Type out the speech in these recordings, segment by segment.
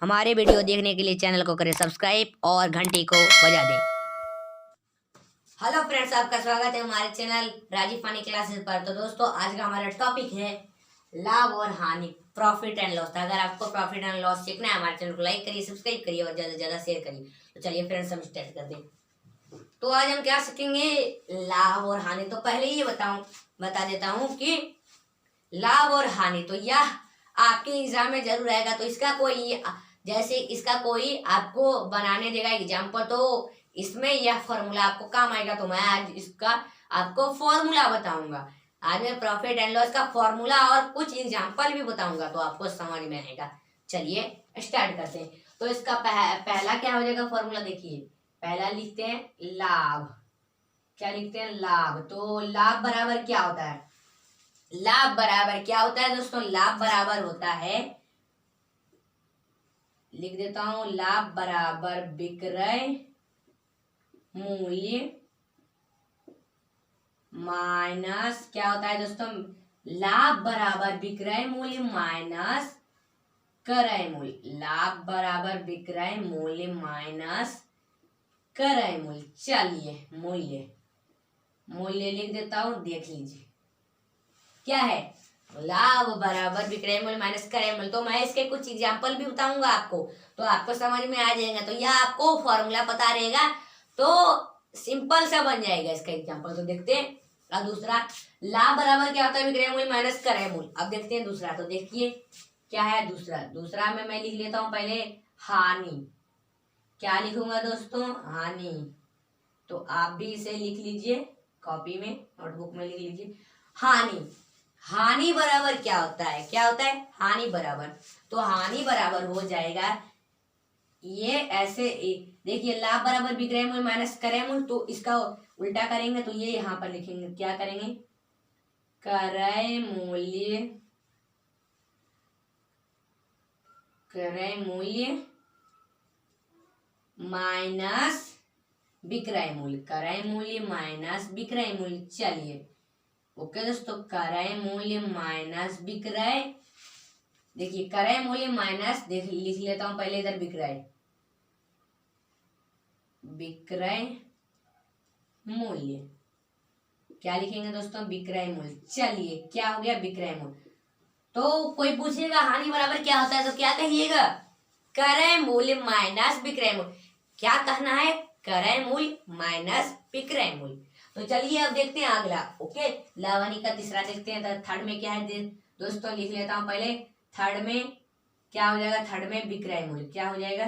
हमारे वीडियो देखने के लिए चैनल को करें सब्सक्राइब और घंटी को बजा दें। हेलो फ्रेंड्स, आपका स्वागत है हमारे चैनल राजीव फानी क्लासेस पर। तो दोस्तों, आज का हमारा टॉपिक है लाभ और हानि, प्रॉफिट एंड लॉस। अगर आपको प्रॉफिट एंड लॉस सीखना है, हमारे चैनल को लाइक करिए, सब्सक्राइब करिए और ज़्यादा से ज़्यादा शेयर करिए। तो चलिए फ्रेंड्स, हम स्टार्ट करते हैं। तो आज हम क्या सीखेंगे, लाभ और हानि। तो पहले ये बता देता हूँ कि लाभ और हानि, तो यह आपके एग्जाम में जरूर आएगा। तो इसका कोई, जैसे इसका कोई आपको बनाने देगा एग्जाम्पल, तो इसमें यह फॉर्मूला आपको काम आएगा। तो मैं आज इसका आपको फॉर्मूला बताऊंगा। आज मैं प्रॉफिट एंड लॉस का फॉर्मूला और कुछ एग्जाम्पल भी बताऊंगा, तो आपको समझ में आएगा। चलिए स्टार्ट करते हैं। तो इसका पहला क्या हो जाएगा फॉर्मूला, देखिए पहला लिखते हैं लाभ। क्या लिखते हैं, लाभ। तो लाभ बराबर क्या होता है, लाभ बराबर क्या होता है दोस्तों, लाभ बराबर होता है, लिख देता हूं, लाभ बराबर विक्रय मूल्य माइनस, क्या होता है दोस्तों, लाभ बराबर विक्रय मूल्य माइनस क्रय मूल्य। लाभ बराबर विक्रय मूल्य माइनस क्रय मूल्य। चलिए मूल्य मूल्य लिख देता हूं, देख लीजिए क्या है, लाभ बराबर विक्रय मूल्य माइनस क्रय मूल्य। तो मैं इसके कुछ एग्जाम्पल भी बताऊंगा आपको, तो आपको समझ में आ जाएगा। तो यह आपको फॉर्मूला पता रहेगा तो सिंपल सा बन जाएगा इसका एग्जाम्पल। तो देखते हैं। और दूसरा, लाभ बराबर क्या होता है, विक्रय मूल्य माइनस क्रय मूल्य। अब देखते हैं दूसरा। तो देखिए क्या है दूसरा में मैं लिख लेता हूं पहले हानि। क्या लिखूंगा दोस्तों, हानि। तो आप भी इसे लिख लीजिए, कॉपी में नोटबुक में लिख लीजिए। हानि बराबर क्या होता है, क्या होता है हानि बराबर, तो हानि बराबर हो जाएगा ये ऐसे, देखिए लाभ बराबर विक्रय मूल्य माइनस क्रय मूल्य। तो इसका उल्टा करेंगे तो ये यहां पर लिखेंगे, क्या करेंगे, क्रय मूल्य माइनस विक्रय मूल्य, क्रय मूल्य माइनस विक्रय मूल्य। चलिए ओके दोस्तों, क्रय मूल्य माइनस विक्रय, देखिए क्रय मूल्य माइनस, देख लिख लेता हूं पहले इधर विक्रय मूल्य। क्या लिखेंगे दोस्तों, विक्रय मूल्य। चलिए क्या हो गया, विक्रय मूल्य। तो कोई पूछेगा हानि बराबर क्या होता है, तो क्या कहिएगा, क्रय मूल्य माइनस विक्रय मूल्य। क्या कहना है, क्रय मूल्य माइनस विक्रय मूल्य। तो चलिए अब देखते हैं अगला। ओके, लावनी का तीसरा देखते हैं। तो थर्ड में क्या है दोस्तों, लिख लेता हूं पहले। थर्ड में क्या हो जाएगा, थर्ड में विक्रय मूल्य। क्या हो जाएगा,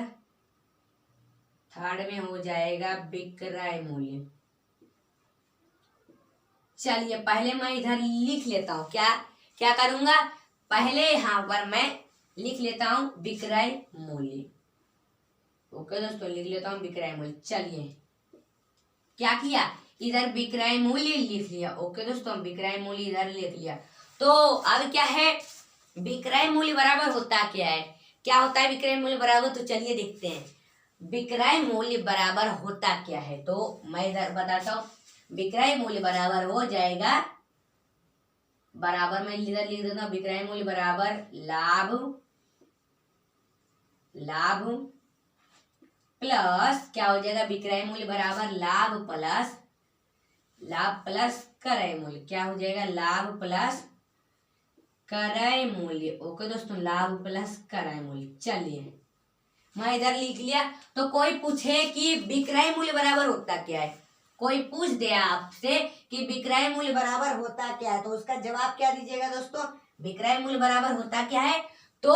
थर्ड में हो जाएगा विक्रय मूल्य। चलिए पहले मैं इधर लिख लेता हूं, क्या करूंगा, पहले यहां पर मैं लिख लेता हूं विक्रय मूल्य। ओके दोस्तों, लिख लेता हूं विक्रय मूल्य। चलिए क्या किया, इधर विक्रय मूल्य लिख लिया। ओके दोस्तों, विक्रय मूल्य इधर लिख लिया। तो अब क्या है, विक्रय मूल्य बराबर होता क्या है, क्या होता है विक्रय मूल्य बराबर, तो चलिए देखते हैं विक्रय मूल्य बराबर होता क्या है। तो मैं इधर बताता हूं, विक्रय मूल्य बराबर हो जाएगा, बराबर में इधर लिख देता हूं, विक्रय मूल्य बराबर लाभ प्लस, क्या हो जाएगा, विक्रय मूल्य बराबर लाभ प्लस क्रय मूल्य। क्या हो जाएगा, लाभ प्लस क्रय मूल्य। ओके दोस्तों, लाभ प्लस क्रय मूल्य। चलिए मैं इधर लिख लिया। तो कोई पूछे कि विक्रय मूल्य बराबर होता क्या है, कोई पूछ दे आपसे कि विक्रय मूल्य बराबर होता क्या है, तो उसका जवाब क्या दीजिएगा दोस्तों, विक्रय मूल्य बराबर होता क्या है, तो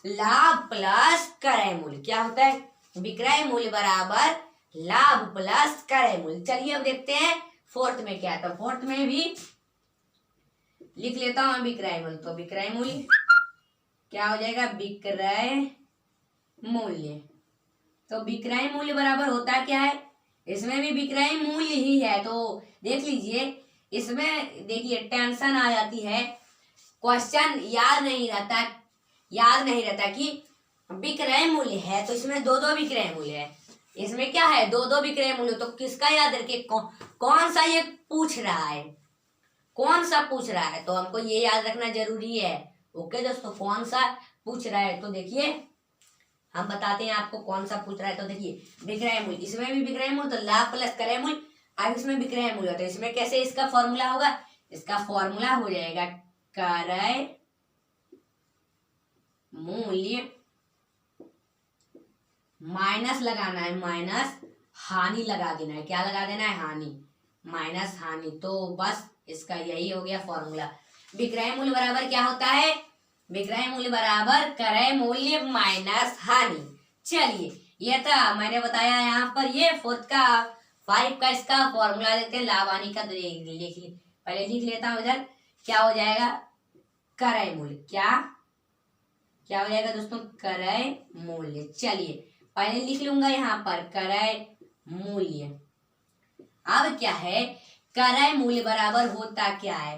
लाभ प्लस क्रय मूल्य। क्या होता है, विक्रय मूल्य बराबर लाभ प्लस क्रय मूल्य। चलिए अब देखते हैं फोर्थ में क्या है। तो फोर्थ में भी लिख लेता हूं विक्रय मूल्य। तो विक्रय मूल्य क्या हो जाएगा, विक्रय मूल्य। तो विक्रय मूल्य बराबर होता क्या है, इसमें भी विक्रय मूल्य ही है। तो देख लीजिए, इसमें देखिए टेंशन आ जाती है, क्वेश्चन याद नहीं रहता कि विक्रय मूल्य है, तो इसमें दो विक्रय मूल्य है, इसमें क्या है, दो विक्रय मूल्य। तो किसका याद रखिए, कौन सा ये पूछ रहा है, कौन सा पूछ रहा है, तो हमको ये याद रखना जरूरी है। ओके दोस्तों, कौन सा पूछ रहा है, तो देखिए हम बताते हैं आपको कौन सा पूछ रहा है। तो देखिए विक्रय मूल्य, इसमें भी विक्रय मूल्य तो लाभ प्लस क्रय मूल्य, अब इसमें विक्रय मूल्य होता है। इसमें कैसे इसका फॉर्मूला होगा, इसका फॉर्मूला हो जाएगा क्रय मूल्य माइनस लगाना है, माइनस हानि लगा देना है। क्या लगा देना है, हानि, माइनस हानि। तो बस इसका यही हो गया फॉर्मूला। विक्रय मूल्य बराबर क्या होता है, विक्रय मूल्य बराबर क्रय मूल्य माइनस हानि। चलिए ये था मैंने बताया यहाँ पर, ये 5 का इसका फॉर्मूला देखते हैं। लाभ हानि का पहले लिख लेता हूँ इधर। क्या हो जाएगा, क्रय मूल्य, क्या हो जाएगा दोस्तों, क्रय मूल्य। चलिए पहले लिख लूंगा यहाँ पर क्रय मूल्य। अब क्या है, क्रय मूल्य बराबर होता क्या है,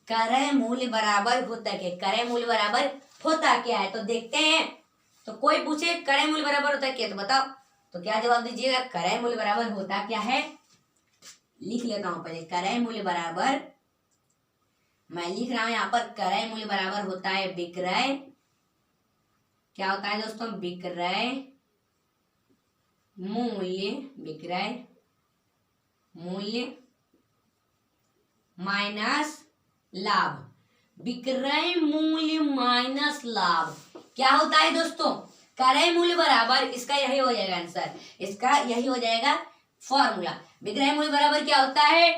क्रय मूल्य बराबर होता क्या, क्रय मूल्य बराबर होता क्या है, तो देखते हैं। तो कोई पूछे क्रय मूल्य बराबर होता क्या, तो बताओ, तो क्या जवाब दीजिएगा, क्रय मूल्य बराबर होता क्या है। लिख लेता हूं पहले, क्रय मूल्य बराबर, मैं लिख रहा हूं यहाँ पर, क्रय मूल्य बराबर होता है विक्रय, क्या होता है दोस्तों, विक्रय मूल्य, विक्रय मूल्य माइनस लाभ, विक्रय मूल्य माइनस लाभ। क्या होता है दोस्तों, क्रय मूल्य बराबर, इसका यही हो जाएगा आंसर, इसका यही हो जाएगा फॉर्मूला। विक्रय मूल्य बराबर क्या होता है,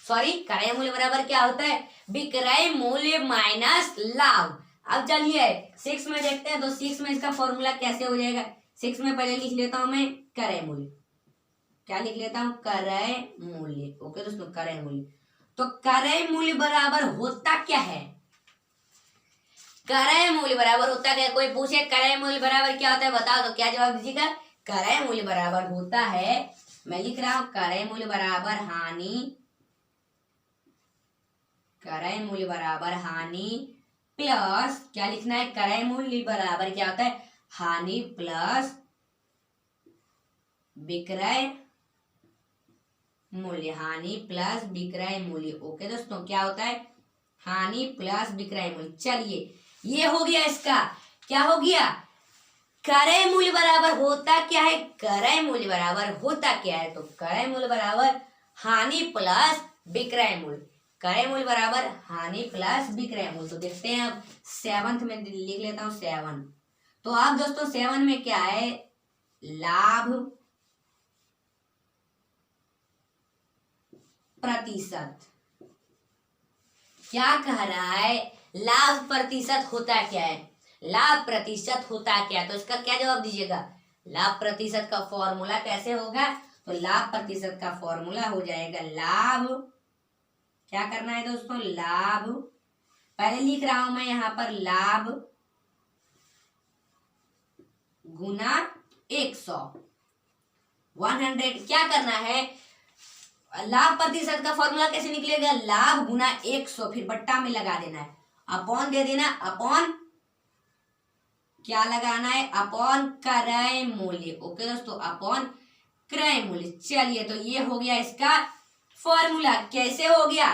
सॉरी क्रय मूल्य बराबर क्या होता है, विक्रय मूल्य माइनस लाभ। अब चलिए 6 में देखते हैं, तो 6 में इसका फॉर्मूला कैसे हो जाएगा। 6 में पहले लिख लेता हूं मैं क्रय मूल्य, क्या लिख लेता हूं, क्रय मूल्य। ओके दोस्तों, क्रय मूल्य, तो क्रय मूल्य बराबर होता क्या है, क्रय मूल्य बराबर होता क्या, कोई पूछे क्रय मूल्य बराबर क्या होता है बताओ, तो क्या जवाब दीजिएगा, क्रय मूल्य बराबर होता है, मैं लिख रहा हूं क्रय मूल्य बराबर हानि, क्रय मूल्य बराबर हानि प्लस, क्या लिखना है, क्रय मूल्य बराबर क्या होता है, हानि प्लस विक्रय मूल्य, हानि प्लस विक्रय मूल्य। ओके दोस्तों, क्या होता है, हानि प्लस विक्रय मूल्य। चलिए ये हो गया इसका, क्या हो गया, क्रय मूल्य बराबर होता क्या है, क्रय मूल्य बराबर होता क्या है, तो क्रय मूल्य बराबर हानि प्लस विक्रय मूल्य, क्रय मूल्य बराबर हानि प्लस विक्रय मूल्य। तो देखते हैं अब 7th में लिख लेता हूं 7। तो अब दोस्तों 7 में क्या है, लाभ प्रतिशत, क्या कह रहा है, लाभ प्रतिशत होता क्या है, लाभ प्रतिशत होता क्या है, तो इसका क्या जवाब दीजिएगा, लाभ प्रतिशत का फॉर्मूला कैसे होगा, तो लाभ प्रतिशत का फॉर्मूला हो जाएगा लाभ, क्या करना है दोस्तों, लाभ, पहले लिख रहा हूं मैं यहां पर लाभ गुना 100, 100, क्या करना है, लाभ प्रतिशत का फॉर्मूला कैसे निकलेगा, लाभ गुना 100, फिर बट्टा में लगा देना है, अपॉन दे देना, अपॉन क्या लगाना है, अपॉन क्रय मूल्य। ओके दोस्तों, अपॉन क्रय मूल्य। चलिए तो ये हो गया इसका फॉर्मूला, कैसे हो गया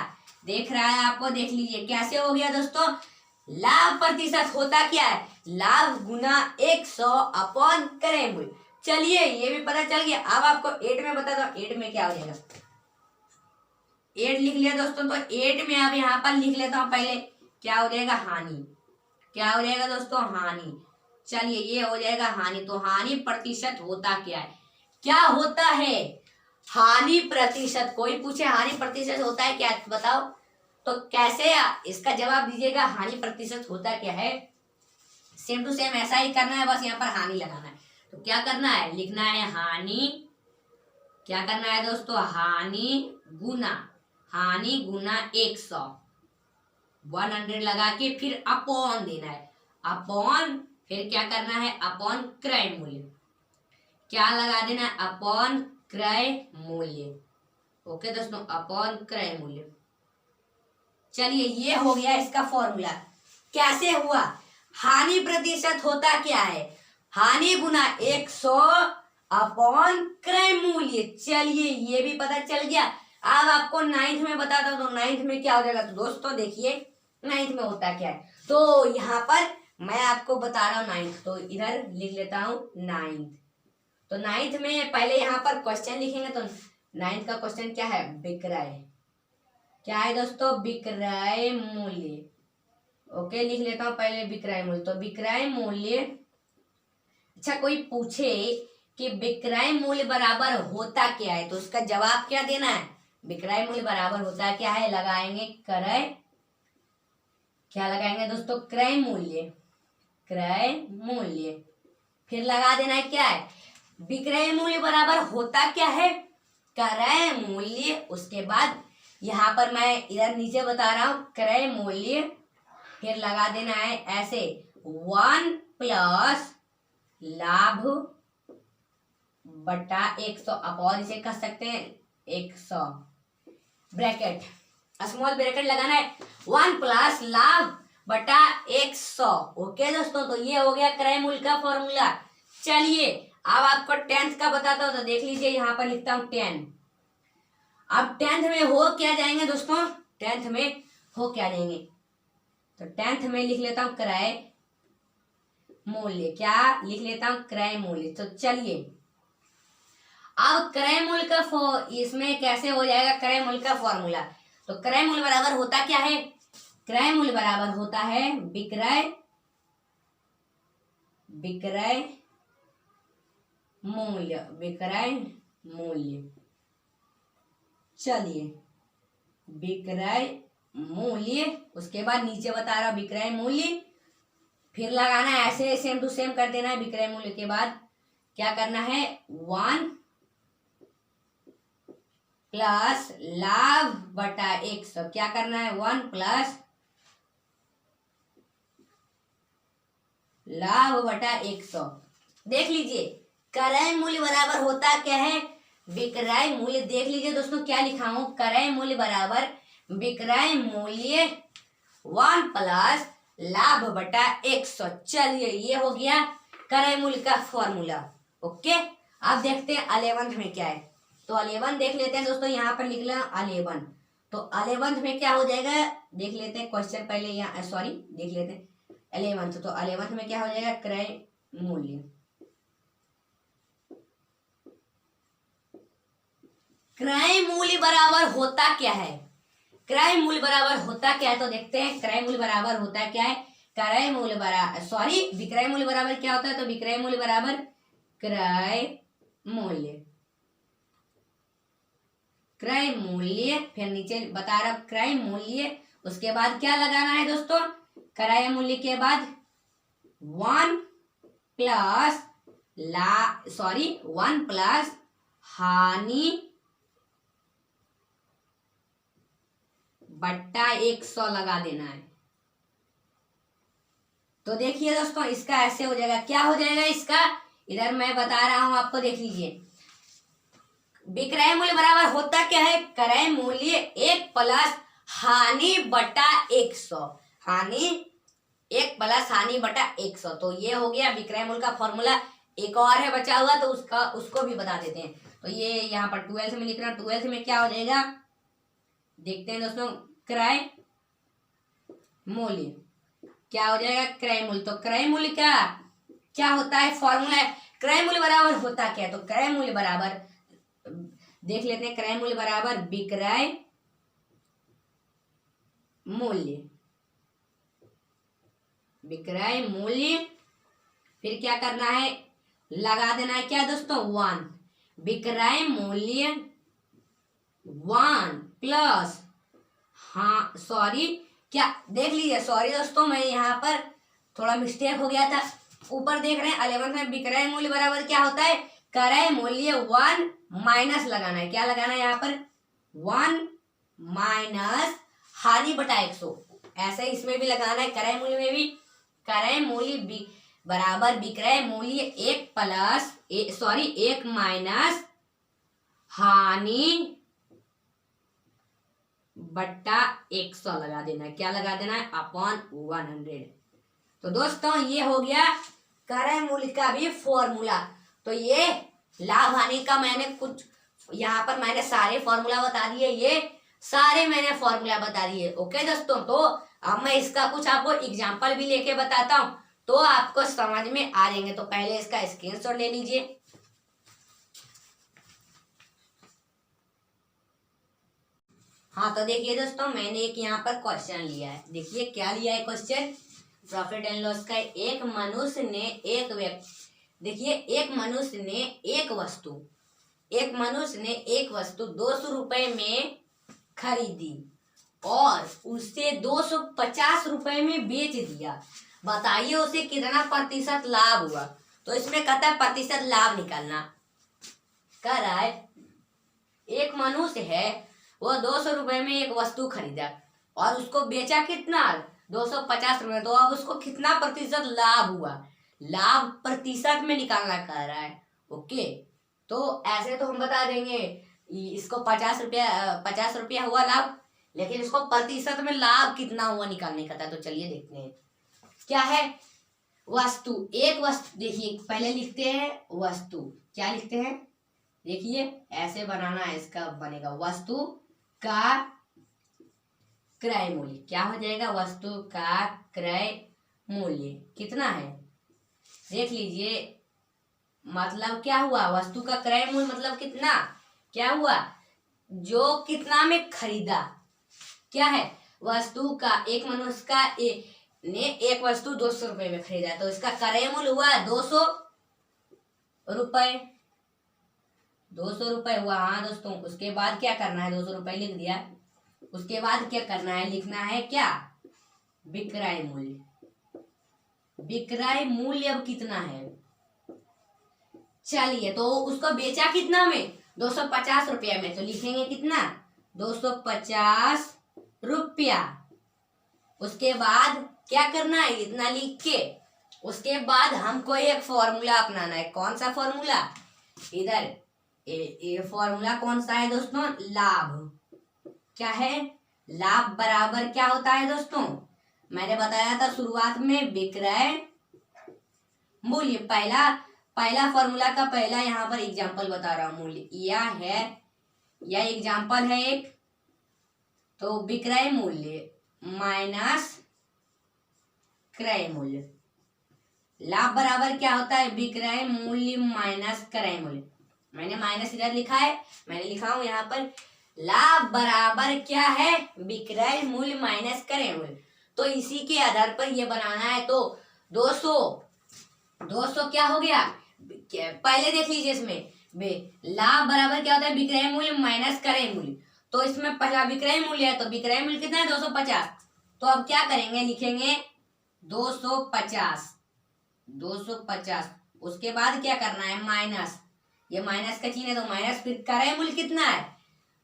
देख रहा है आपको, देख लीजिए कैसे हो गया दोस्तों, लाभ प्रतिशत होता क्या है, लाभ गुना 100 अपॉन क्रय मूल्य। चलिए ये भी पता चल गया। अब आपको 8 में बता दो, 8 में क्या हो जाएगा, 8 लिख लिया दोस्तों, तो 8 में अब यहाँ पर लिख लेता हूं पहले, क्या हो जाएगा, हानि, क्या हो जाएगा दोस्तों, हानि। चलिए ये हो जाएगा हानि, तो हानि प्रतिशत होता क्या है, क्या होता है, हानि प्रतिशत, कोई पूछे हानि प्रतिशत होता है क्या बताओ, तो कैसे इसका जवाब दीजिएगा, हानि प्रतिशत होता क्या है, सेम टू सेम ऐसा ही करना है, बस यहाँ पर हानि लगाना है। तो क्या करना है, लिखना है हानि, क्या करना है दोस्तों, हानि गुना 100, 100 लगा के फिर अपॉन देना है, अपॉन फिर क्या करना है, अपॉन क्रय मूल्य, क्या लगा देना है, अपॉन क्रय मूल्य। ओके दोस्तों, अपॉन क्रय मूल्य। चलिए ये हो गया इसका फॉर्मूला, कैसे हुआ, हानि प्रतिशत होता क्या है, हानि गुना 100 अपॉन क्रय मूल्य। चलिए ये भी पता चल गया। अब आपको 9th में बताता हूं, तो 9th में क्या हो जाएगा, तो दोस्तों देखिए 9th में होता क्या है, तो यहाँ पर मैं आपको बता रहा हूँ 9th, तो इधर लिख लेता हूँ 9th। तो 9th में पहले यहाँ पर क्वेश्चन लिखेंगे। तो 9th का क्वेश्चन क्या है? विक्रय। क्या है दोस्तों? विक्रय मूल्य। ओके, लिख लेता हूँ पहले विक्रय मूल्य। तो विक्रय मूल्य, अच्छा कोई पूछे कि विक्रय मूल्य बराबर होता क्या है, तो उसका जवाब क्या देना है? विक्रय मूल्य बराबर होता क्या है? लगाएंगे क्रय, क्या लगाएंगे दोस्तों? क्रय मूल्य। क्रय मूल्य, फिर लगा देना है क्या है? विक्रय मूल्य बराबर होता क्या है? क्रय मूल्य। उसके बाद यहाँ पर मैं इधर नीचे बता रहा हूँ क्रय मूल्य, फिर लगा देना है ऐसे 1 प्लस लाभ बटा 100 अपॉन, इसे कह सकते हैं 100, ब्रैकेट, स्मॉल ब्रैकेट लगाना है, 1 प्लस लाभ बटा 100। ओके दोस्तों, तो ये हो गया क्रय मूल्य का फॉर्मूला। चलिए अब आपको 10th का बताता हूँ। तो देख लीजिए यहाँ पर लिखता हूँ 10। अब 10th में हो क्या जाएंगे दोस्तों? 10th में हो क्या जाएंगे? तो 10th में लिख लेता हूँ क्रय मूल्य। क्या लिख लेता हूँ? क्रय मूल्य। तो चलिए अब क्रय मूल्य का इसमें कैसे हो जाएगा क्रय मूल्य का फॉर्मूला? तो क्रय मूल्य बराबर होता क्या है? क्रय मूल्य बराबर होता है विक्रय मूल्य। विक्रय मूल्य, चलिए विक्रय मूल्य, उसके बाद नीचे बता रहा विक्रय मूल्य, फिर लगाना है ऐसे सेम टू सेम कर देना है। विक्रय मूल्य के बाद क्या करना है? 1 प्लस लाभ बटा 100। क्या करना है? 1 प्लस लाभ बटा 100। देख लीजिए क्रय मूल्य बराबर होता क्या है? विक्रय मूल्य। देख लीजिए दोस्तों क्या लिखा हूं? क्रय मूल्य बराबर विक्रय मूल्य 1 प्लस लाभ बटा 100। चलिए ये हो गया क्रय मूल्य का फॉर्मूला। ओके, अब देखते हैं 11th में क्या है। तो 11 देख लेते हैं दोस्तों, यहाँ पर निकला 11। तो 11th में क्या हो जाएगा देख लेते हैं। क्वेश्चन पहले यहाँ सॉरी देख लेते हैं 11th। तो 11th में क्या हो जाएगा? क्रय मूल्य। क्रय मूल्य बराबर होता क्या है? क्रय मूल्य बराबर होता क्या है? तो देखते हैं क्रय मूल्य बराबर होता क्या है। क्रय मूल्य बराबर सॉरी विक्रय मूल्य बराबर क्या होता है? तो विक्रय मूल्य बराबर क्रय मूल्य। क्रय मूल्य, फिर नीचे बता रहा क्रय मूल्य, उसके बाद क्या लगाना है दोस्तों? क्रय मूल्य के बाद 1 प्लस 1 प्लस हानि बट्टा 100 लगा देना है। तो देखिए दोस्तों इसका ऐसे हो जाएगा। क्या हो जाएगा इसका? इधर मैं बता रहा हूं आपको, देख लीजिए विक्रय मूल्य बराबर होता क्या है? क्रय मूल्य 1 प्लस हानि बटा 100। हानि 1 प्लस हानि बटा 100। तो ये हो गया विक्रय मूल्य का फॉर्मूला। एक और है बचा हुआ, तो उसको भी बता देते हैं। तो ये यहाँ पर 12th में लिख रहा हूं। 12th में क्या हो जाएगा देखते हैं दोस्तों। क्रय मूल्य क्या हो जाएगा? क्रय मूल्य। तो क्रय मूल्य का क्या होता है? फॉर्मूला है क्रय मूल्य बराबर होता क्या है? तो क्रय मूल्य बराबर देख लेते हैं। क्रय मूल्य बराबर विक्रय मूल्य। विक्रय मूल्य, फिर क्या करना है? लगा देना है क्या दोस्तों? 1। विक्रय मूल्य 1 प्लस, हाँ सॉरी क्या देख लीजिए, सॉरी दोस्तों मैं यहाँ पर थोड़ा मिस्टेक हो गया था। ऊपर देख रहे हैं 11th में विक्रय मूल्य बराबर क्या होता है? क्रय मूल्य 1 माइनस लगाना है। क्या लगाना है यहाँ पर? 1 माइनस हानि बटा 100। ऐसे इसमें भी लगाना है, क्रय मूल्य में भी। क्रय मूल्य बराबर विक्रय मूल्य 1 प्लस 1 माइनस हानि बट्टा 100 लगा देना है। क्या लगा देना है? अपॉन 100। तो दोस्तों ये हो गया क्रय मूल्य का भी फॉर्मूला। तो ये लाभ हानि का मैंने कुछ यहाँ पर मैंने सारे फॉर्मूला बता दिए, ये सारे मैंने फॉर्मूला बता दिए। ओके दोस्तों, तो अब मैं इसका कुछ आपको एग्जाम्पल भी लेके बताता हूँ। तो आपको समझ में आ जाएंगे। तो पहले इसका स्क्रीनशॉट ले लीजिए। हाँ तो देखिए दोस्तों, मैंने एक यहाँ पर क्वेश्चन लिया है। देखिए क्या लिया है क्वेश्चन, प्रॉफिट एंड लॉस का। एक मनुष्य ने एक व्यक्ति, देखिए एक मनुष्य ने एक वस्तु 200 रुपए में खरीदी और उसे 250 रुपए में बेच दिया। बताइए उसे कितना प्रतिशत लाभ हुआ। तो इसमें कहता है प्रतिशत लाभ निकालना। कह रहा है एक मनुष्य है, वो 200 रुपए में एक वस्तु खरीदा और उसको बेचा कितना, 250 रुपए। तो अब उसको कितना प्रतिशत लाभ हुआ, लाभ प्रतिशत में निकालना कह रहा है। ओके, तो ऐसे तो हम बता देंगे इसको 50 रुपया हुआ लाभ, लेकिन इसको प्रतिशत में लाभ कितना हुआ निकालने का था। तो चलिए देखते हैं क्या है। वस्तु, एक वस्तु, देखिए पहले लिखते हैं वस्तु, क्या लिखते हैं, देखिए ऐसे बनाना है, इसका बनेगा वस्तु का क्रय मूल्य। क्या हो जाएगा, वस्तु का क्रय मूल्य कितना है, देख लीजिए। मतलब क्या हुआ, वस्तु का क्रय मूल्य मतलब कितना, क्या हुआ, जो कितना में खरीदा। क्या है, वस्तु का, एक मनुष्य का ने एक वस्तु 200 रुपए में खरीदा, तो इसका क्रय मूल्य हुआ 200 रुपए। 200 रुपए हुआ। हाँ दोस्तों, उसके बाद क्या करना है, 200 रुपए लिख दिया। उसके बाद क्या करना है, लिखना है क्या, विक्रय मूल्य। विक्रय मूल्य अब कितना है, चलिए तो उसको बेचा कितना में, 250 रुपया में। तो लिखेंगे कितना, 250 रुपया। उसके बाद क्या करना है, इतना लिख के उसके बाद हमको एक फॉर्मूला अपनाना है। कौन सा फॉर्मूला, इधर ये फॉर्मूला कौन सा है दोस्तों, लाभ। क्या है, लाभ बराबर क्या होता है दोस्तों, मैंने बताया था शुरुआत में, विक्रय मूल्य। पहला फॉर्मूला का पहला यहाँ पर एग्जांपल बता रहा हूँ, मूल्य यह एग्जांपल है एक। तो विक्रय मूल्य माइनस क्रय मूल्य, लाभ बराबर क्या होता है, विक्रय मूल्य माइनस क्रय मूल्य। मैंने माइनस इधर लिखा है, मैंने लिखा हूं यहाँ पर, लाभ बराबर क्या है, विक्रय मूल्य माइनस क्रय मूल्य। तो इसी के आधार पर ये बनाना है। तो 200 क्या हो गया, पहले देख लीजिए इसमें लाभ बराबर क्या होता है, विक्रय मूल्य माइनस क्रय मूल्य। तो इसमें पहला विक्रय मूल्य है, तो विक्रय मूल्य कितना है, 250। तो अब क्या करेंगे, लिखेंगे 250। उसके बाद क्या करना है, माइनस, ये माइनस का चिन्ह है तो माइनस, फिर क्रय मूल्य कितना है,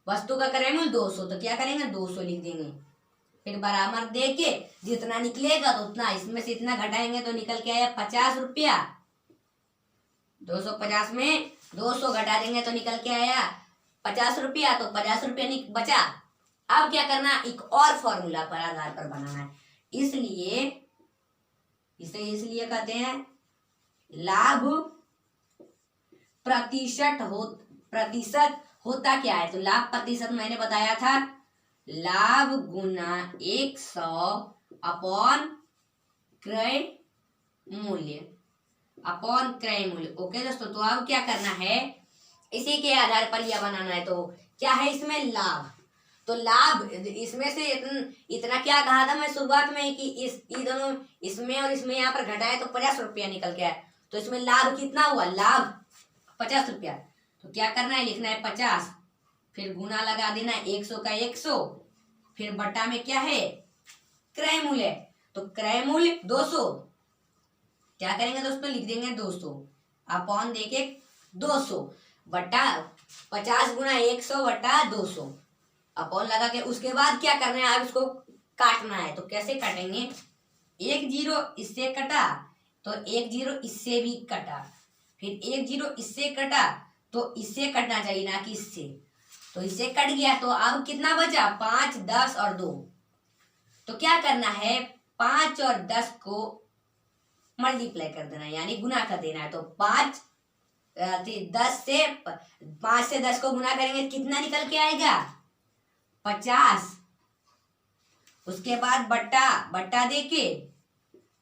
वस्तु का क्रय मूल्य 200। तो क्या करेंगे, 200 लिख देंगे। फिर बराबर दे के जितना निकलेगा तो उतना, इसमें से इतना घटाएंगे तो निकल के आया 50 रुपया। 250 में 200 घटा देंगे तो निकल के आया 50 रुपया। तो 50 रुपया बचा। अब क्या करना, एक और फॉर्मूला पर आधार पर बनाना है। इसलिए कहते हैं लाभ प्रतिशत होता क्या है। तो लाभ प्रतिशत मैंने बताया था, लाभ गुना 100 अपॉन क्रय मूल्य। ओके दोस्तों, तो अब क्या करना है, इसी के आधार पर यह बनाना है। तो क्या है इसमें, लाभ। तो लाभ, इसमें से इतना क्या कहा था मैं शुरुआत में कि ये दोनों इसमें और इसमें यहाँ पर घटाए तो 50 रुपया निकल के आए। तो इसमें लाभ कितना हुआ, लाभ 50 रुपया। तो क्या करना है, लिखना है 50, फिर गुना लगा देना है 100 का 100, फिर बटा में क्या है, क्रय मूल्य। तो क्रय मूल्य 200। क्या करेंगे दोस्तों, लिख देंगे 200 अपॉन देके 200 बटा 50 गुना 100 बटा 200 अपॉन लगा के। उसके बाद क्या करना है, अब इसको काटना है। तो कैसे काटेंगे, 1 0 इससे कटा तो 1 0 इससे भी कटा, फिर 1 0 इससे कटा तो इससे कटना चाहिए ना कि इससे। तो इससे कट गया। तो अब कितना बचा, 5 10 और 2। तो क्या करना है, 5 और 10 को मल्टीप्लाई कर देना है, यानी गुना कर देना है। तो 5 से 10 को गुना करेंगे कितना निकल के आएगा, 50। उसके बाद बट्टा देके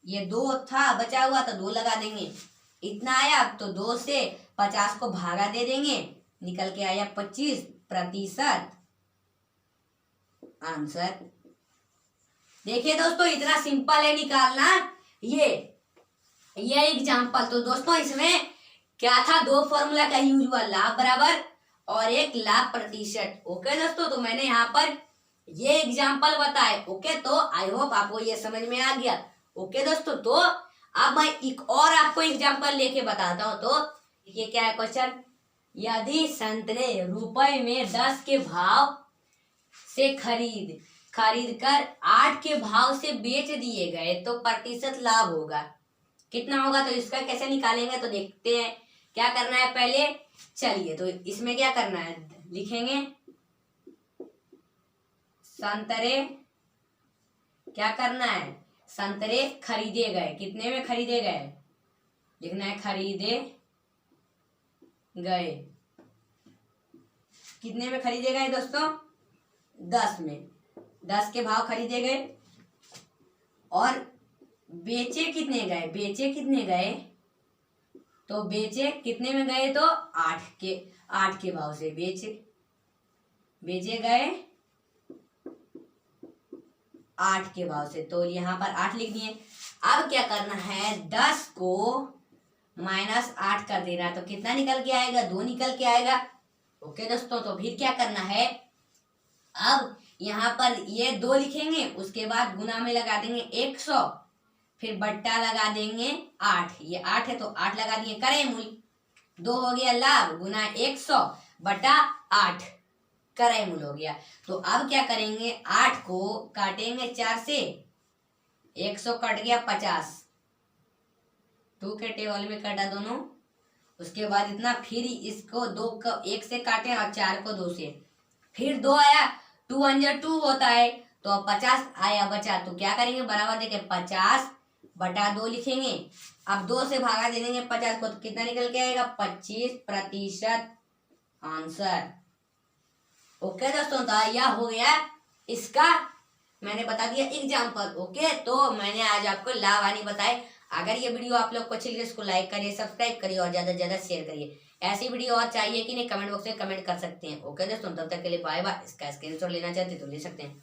ये 2 था बचा हुआ तो 2 लगा देंगे, इतना आया तो 2 से 50 को भागा दे देंगे, निकल के आया 25%। आंसर देखिए दोस्तों, इतना सिंपल है निकालना। ये एग्जाम्पल। तो दोस्तों इसमें क्या था, 2 फॉर्मूला का यूज हुआ, लाभ बराबर और एक लाभ प्रतिशत। ओके दोस्तों, तो मैंने यहाँ पर ये एग्जाम्पल बताए। ओके, तो आई होप आपको ये समझ में आ गया। ओके दोस्तों, तो अब मैं एक और आपको एग्जाम्पल लेके बताता हूँ। तो ये क्या है क्वेश्चन, यदि संतरे रुपए में 10 के भाव से खरीद कर 8 के भाव से बेच दिए गए तो प्रतिशत लाभ होगा कितना होगा। तो इसका कैसे निकालेंगे तो देखते हैं। क्या करना है पहले, चलिए तो इसमें क्या करना है, लिखेंगे संतरे, क्या करना है, संतरे खरीदे गए, कितने में खरीदे गए, लिखना है खरीदे गए, कितने में खरीदे गए दोस्तों, 10 में, 10 के भाव खरीदे गए। और बेचे कितने गए, तो बेचे कितने में गए, तो 8 के भाव से बेचे गए 8 के भाव से। तो यहाँ पर 8 लिख दिए। अब क्या करना है, 10 को -8 कर देना, तो कितना निकल के आएगा, 2 निकल के आएगा। ओके दोस्तों, तो फिर क्या करना है, अब यहाँ पर ये 2 लिखेंगे, उसके बाद गुना में लगा देंगे 100, फिर बट्टा लगा देंगे 8, ये 8 है तो 8 लगा दिए, करें मूल, 2 हो गया लाभ, गुना 100 बटा 8, करें मूल हो गया। तो अब क्या करेंगे, 8 को काटेंगे 4 से, 100 कट गया 50, 2 के टेबल में काटा दोनों, उसके बाद इतना, फिर इसको 2 को 1 से काटे और 4 को 2 से, फिर 2 आया, 2 × 2 होता है, तो 50 आया बचा, तो क्या करेंगे, बराबर देके 50 बटा 2 लिखेंगे। अब 2 से भागा दे देंगे 50 को, तो कितना निकल के आएगा, 25%। आंसर। ओके दोस्तों, तो यह हो गया इसका, मैंने बता दिया एग्जाम्पल। ओके, तो मैंने आज आपको लाभ हानि बताए। अगर ये वीडियो आप लोग को अच्छी लगे, इसको लाइक करिए, सब्सक्राइब करिए और ज्यादा से ज्यादा शेयर करिए। ऐसी वीडियो और चाहिए कि नहीं, कमेंट बॉक्स में कमेंट कर सकते हैं। ओके दोस्तों, तब तक के लिए बाय बाय। इसका स्क्रीनशॉट लेना चाहते तो ले सकते हैं।